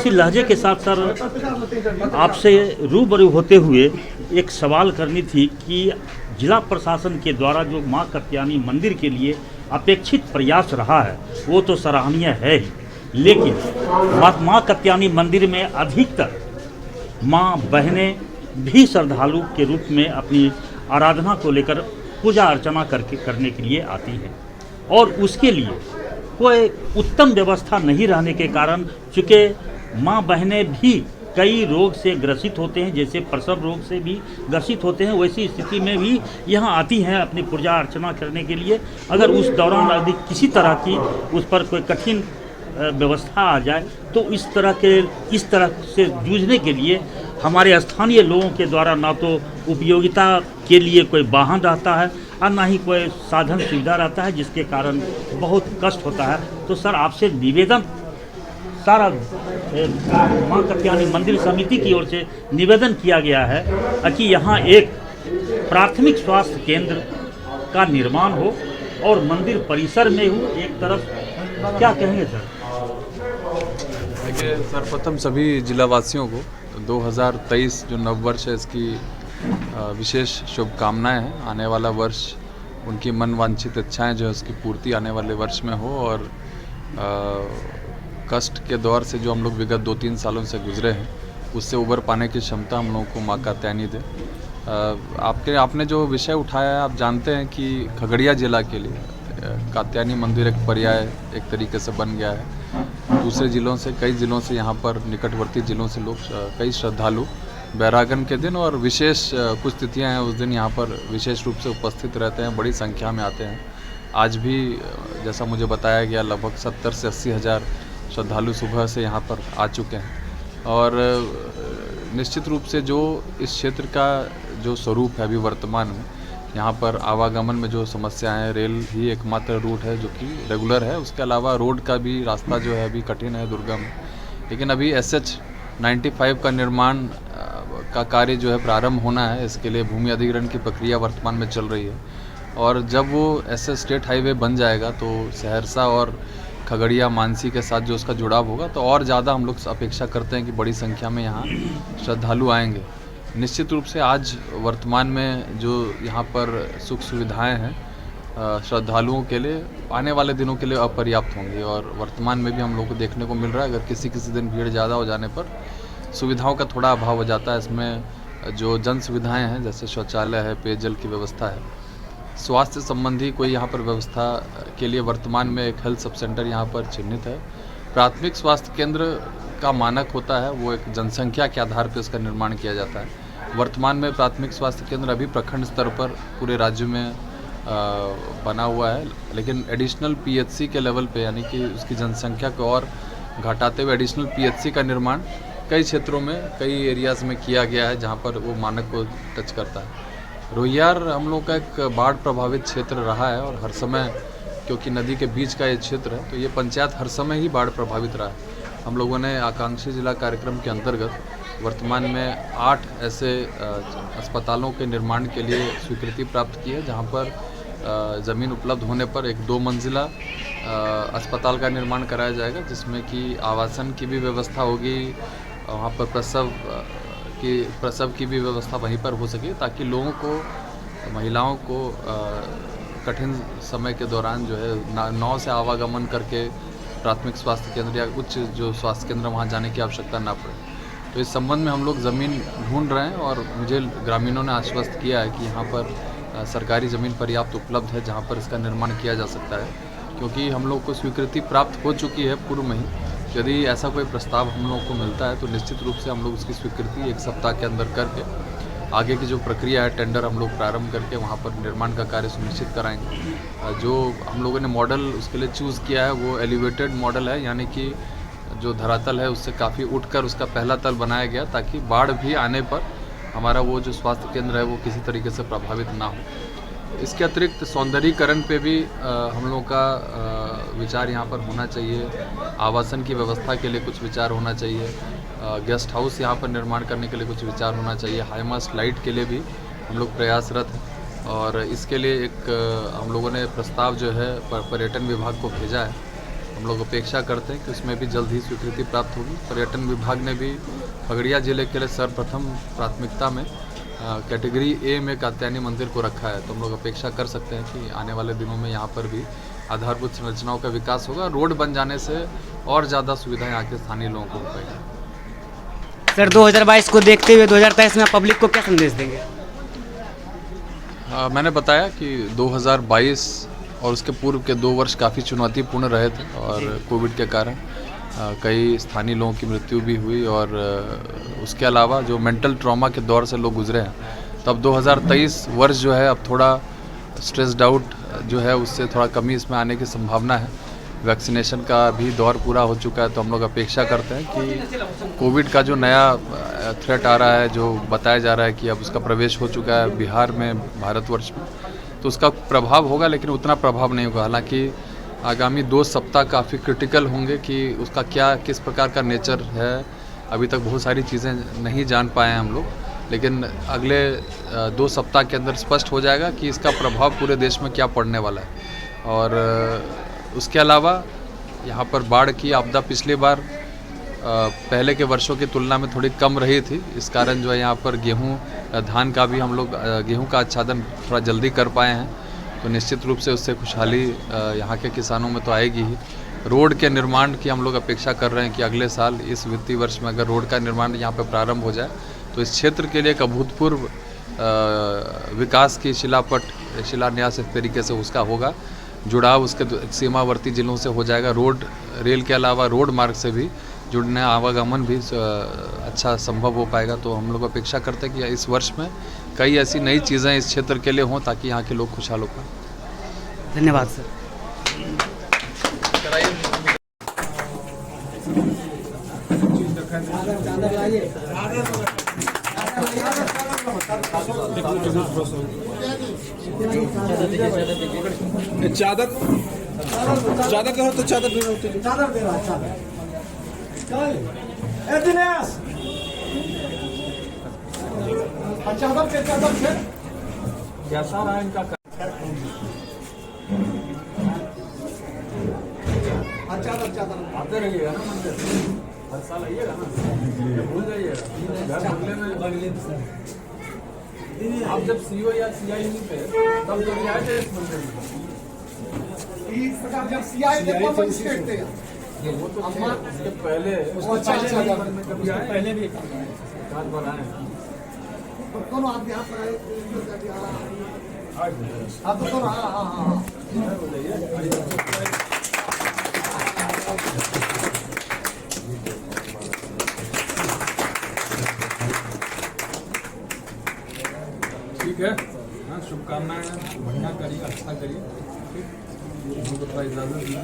इसी लहजे के साथ सर आपसे रूबरू होते हुए एक सवाल करनी थी कि जिला प्रशासन के द्वारा जो मां कात्यायनी मंदिर के लिए अपेक्षित प्रयास रहा है वो तो सराहनीय है ही, लेकिन मां कात्यायनी मंदिर में अधिकतर मां बहनें भी श्रद्धालु के रूप में अपनी आराधना को लेकर पूजा अर्चना करने के लिए आती हैं और उसके लिए कोई उत्तम व्यवस्था नहीं रहने के कारण चूँकि माँ बहनें भी कई रोग से ग्रसित होते हैं, जैसे प्रसव रोग से भी ग्रसित होते हैं, वैसी स्थिति में भी यहाँ आती हैं अपनी पूजा अर्चना करने के लिए। अगर उस दौरान यदि किसी तरह की उस पर कोई कठिन व्यवस्था आ जाए तो इस तरह से जूझने के लिए हमारे स्थानीय लोगों के द्वारा ना तो उपयोगिता के लिए कोई वाहन रहता है और ना ही कोई साधन सुविधा रहता है, जिसके कारण बहुत कष्ट होता है। तो सर आपसे निवेदन, सारा मां कात्यायनी मंदिर समिति की ओर से निवेदन किया गया है कि यहाँ एक प्राथमिक स्वास्थ्य केंद्र का निर्माण हो और मंदिर परिसर में हो एक तरफ। क्या कहेंगे सर? देखिए, सर्वप्रथम सभी जिलावासियों को 2023 जो नववर्ष है इसकी विशेष शुभकामनाएं हैं। आने वाला वर्ष उनकी मन वांछित इच्छाएं जो है उसकी पूर्ति आने वाले वर्ष में हो और कष्ट के दौर से जो हम लोग विगत 2-3 सालों से गुजरे हैं उससे उबर पाने की क्षमता हम लोगों को मां कात्यायनी दे। आपने जो विषय उठाया है, आप जानते हैं कि खगड़िया जिला के लिए कात्यायनी मंदिर एक पर्याय एक तरीके से बन गया है। दूसरे ज़िलों से, कई ज़िलों से यहाँ पर निकटवर्ती ज़िलों से लोग, कई श्रद्धालु बैरागन के दिन और विशेष कुछ तिथियाँ हैं उस दिन यहाँ पर विशेष रूप से उपस्थित रहते हैं, बड़ी संख्या में आते हैं। आज भी जैसा मुझे बताया गया लगभग 70 से 80 हज़ार श्रद्धालु सुबह से यहाँ पर आ चुके हैं। और निश्चित रूप से जो इस क्षेत्र का जो स्वरूप है अभी वर्तमान में, यहाँ पर आवागमन में जो समस्या है, रेल ही एकमात्र रूट है जो कि रेगुलर है, उसके अलावा रोड का भी रास्ता जो है अभी कठिन है, दुर्गम है। लेकिन अभी SH 95 का निर्माण का कार्य जो है प्रारंभ होना है, इसके लिए भूमि अधिग्रहण की प्रक्रिया वर्तमान में चल रही है और जब वो SS स्टेट हाईवे बन जाएगा तो सहरसा और खगड़िया मानसी के साथ जो उसका जुड़ाव होगा तो और ज़्यादा हम लोग अपेक्षा करते हैं कि बड़ी संख्या में यहाँ श्रद्धालु आएंगे। निश्चित रूप से आज वर्तमान में जो यहाँ पर सुख सुविधाएं हैं श्रद्धालुओं के लिए आने वाले दिनों के लिए अपर्याप्त होंगी और वर्तमान में भी हम लोग को देखने को मिल रहा है अगर किसी दिन भीड़ ज़्यादा हो जाने पर सुविधाओं का थोड़ा अभाव हो जाता है। इसमें जो जन सुविधाएं हैं जैसे शौचालय है, पेयजल की व्यवस्था है, स्वास्थ्य संबंधी कोई यहाँ पर व्यवस्था के लिए वर्तमान में एक हेल्थ सब सेंटर यहाँ पर चिन्हित है। प्राथमिक स्वास्थ्य केंद्र का मानक होता है वो एक जनसंख्या के आधार पर उसका निर्माण किया जाता है। वर्तमान में प्राथमिक स्वास्थ्य केंद्र अभी प्रखंड स्तर पर पूरे राज्य में बना हुआ है, लेकिन एडिशनल PHC के लेवल पे यानी कि उसकी जनसंख्या को और घटाते हुए एडिशनल PHC का निर्माण कई क्षेत्रों में, कई एरियाज़ में किया गया है जहाँ पर वो मानक को टच करता है। रोहियार हम लोग का एक बाढ़ प्रभावित क्षेत्र रहा है और हर समय, क्योंकि नदी के बीच का ये क्षेत्र है तो ये पंचायत हर समय ही बाढ़ प्रभावित रहा है। हम लोगों ने आकांक्षी जिला कार्यक्रम के अंतर्गत वर्तमान में 8 ऐसे अस्पतालों के निर्माण के लिए स्वीकृति प्राप्त की है जहाँ पर ज़मीन उपलब्ध होने पर एक 2 मंजिला अस्पताल का निर्माण कराया जाएगा जिसमें कि आवासन की भी व्यवस्था होगी, वहाँ पर प्रसव की भी व्यवस्था वहीं पर हो सके ताकि लोगों को, महिलाओं को कठिन समय के दौरान जो है नाव से आवागमन करके प्राथमिक स्वास्थ्य केंद्र या उच्च जो स्वास्थ्य केंद्र वहाँ जाने की आवश्यकता ना पड़े। तो इस संबंध में हम लोग ज़मीन ढूंढ रहे हैं और मुझे ग्रामीणों ने आश्वस्त किया है कि यहाँ पर सरकारी ज़मीन पर्याप्त उपलब्ध है जहाँ पर इसका निर्माण किया जा सकता है, क्योंकि हम लोग को स्वीकृति प्राप्त हो चुकी है पूर्व में ही। यदि ऐसा कोई प्रस्ताव हम लोग को मिलता है तो निश्चित रूप से हम लोग उसकी स्वीकृति 1 सप्ताह के अंदर करके आगे की जो प्रक्रिया है टेंडर हम लोग प्रारंभ करके वहाँ पर निर्माण का कार्य सुनिश्चित कराएंगे। जो हम लोगों ने मॉडल उसके लिए चूज़ किया है वो एलिवेटेड मॉडल है, यानी कि जो धरातल है उससे काफ़ी उठकर उसका पहला तल बनाया गया ताकि बाढ़ भी आने पर हमारा वो जो स्वास्थ्य केंद्र है वो किसी तरीके से प्रभावित ना हो। इसके अतिरिक्त सौंदर्यीकरण पे भी हम लोगों का विचार यहाँ पर होना चाहिए। आवासन की व्यवस्था के लिए कुछ विचार होना चाहिए, गेस्ट हाउस यहाँ पर निर्माण करने के लिए कुछ विचार होना चाहिए, हाईमास्ट लाइट के लिए भी हम लोग प्रयासरत हैं और इसके लिए एक हम लोगों ने प्रस्ताव जो है पर्यटन विभाग को भेजा है। हम लोग अपेक्षा करते हैं कि उसमें भी जल्द ही स्वीकृति प्राप्त होगी। पर्यटन विभाग ने भी खगड़िया जिले के लिए सर्वप्रथम प्राथमिकता में कैटेगरी ए में कात्यायनी मंदिर को रखा है। तो हम लोग अपेक्षा कर सकते हैं कि आने वाले दिनों में यहाँ पर भी आधारभूत संरचनाओं का विकास होगा। रोड बन जाने से और ज़्यादा सुविधा यहाँ के स्थानीय लोगों को हो पाएगी। सर 2022 को देखते हुए 2023 में पब्लिक को क्या संदेश देंगे? मैंने बताया कि 2022 और उसके पूर्व के 2 वर्ष काफ़ी चुनौतीपूर्ण रहे थे और कोविड के कारण कई स्थानीय लोगों की मृत्यु भी हुई और उसके अलावा जो मेंटल ट्रॉमा के दौर से लोग गुजरे हैं। तब 2023 वर्ष जो है अब थोड़ा स्ट्रेस्ड आउट जो है उससे थोड़ा कमी इसमें आने की संभावना है। वैक्सीनेशन का भी दौर पूरा हो चुका है, तो हम लोग अपेक्षा करते हैं कि कोविड का जो नया थ्रेट आ रहा है, जो बताया जा रहा है कि अब उसका प्रवेश हो चुका है बिहार में, भारतवर्ष में, तो उसका प्रभाव होगा, लेकिन उतना प्रभाव नहीं होगा। हालांकि आगामी 2 सप्ताह काफ़ी क्रिटिकल होंगे कि उसका क्या किस प्रकार का नेचर है। अभी तक बहुत सारी चीज़ें नहीं जान पाए हैं हम लोग, लेकिन अगले 2 सप्ताह के अंदर स्पष्ट हो जाएगा कि इसका प्रभाव पूरे देश में क्या पड़ने वाला है। और उसके अलावा यहाँ पर बाढ़ की आपदा पिछली बार पहले के वर्षों की तुलना में थोड़ी कम रही थी। इस कारण जो है यहाँ पर धान का भी हम लोग गेहूँ का आच्छादन थोड़ा जल्दी कर पाए हैं, तो निश्चित रूप से उससे खुशहाली यहाँ के किसानों में तो आएगी ही। रोड के निर्माण की हम लोग अपेक्षा कर रहे हैं कि अगले साल इस वित्तीय वर्ष में अगर रोड का निर्माण यहाँ पर प्रारंभ हो जाए तो इस क्षेत्र के लिए एक अभूतपूर्व विकास की शिलान्यास एक तरीके से उसका होगा। जुड़ाव उसके सीमावर्ती जिलों से हो जाएगा। रोड रेल के अलावा रोड मार्ग से भी जुड़ने आवागमन भी अच्छा संभव हो पाएगा। तो हम लोग अपेक्षा करते हैं कि इस वर्ष में कई ऐसी नई चीज़ें इस क्षेत्र के लिए हों ताकि यहाँ के लोग खुशहाल हो पाएँ। धन्यवाद सर। चादर का हो तो चादर दे रहा चादर दे रहा चादर दिनेश चादर से कैसा रहा इनका चादर आते रहिएगा ना मंदिर, हर साल आइएगा ना, भूल जाइएगा घर बंगले में। आप जब सीओ या सीआई नहीं थे तब कभी आए थे इस मंदिर में? जब सीआई थे वो तो उसके पहले कभी आए? पहले भी रात भर आए। दोनों आप यहाँ पर आए आप तो दोनों? हाँ ठीक है। हाँ, शुभकामनाएं, बढ़िया करिए, अच्छा करिए। ठीक, इजाज़त दीजिए।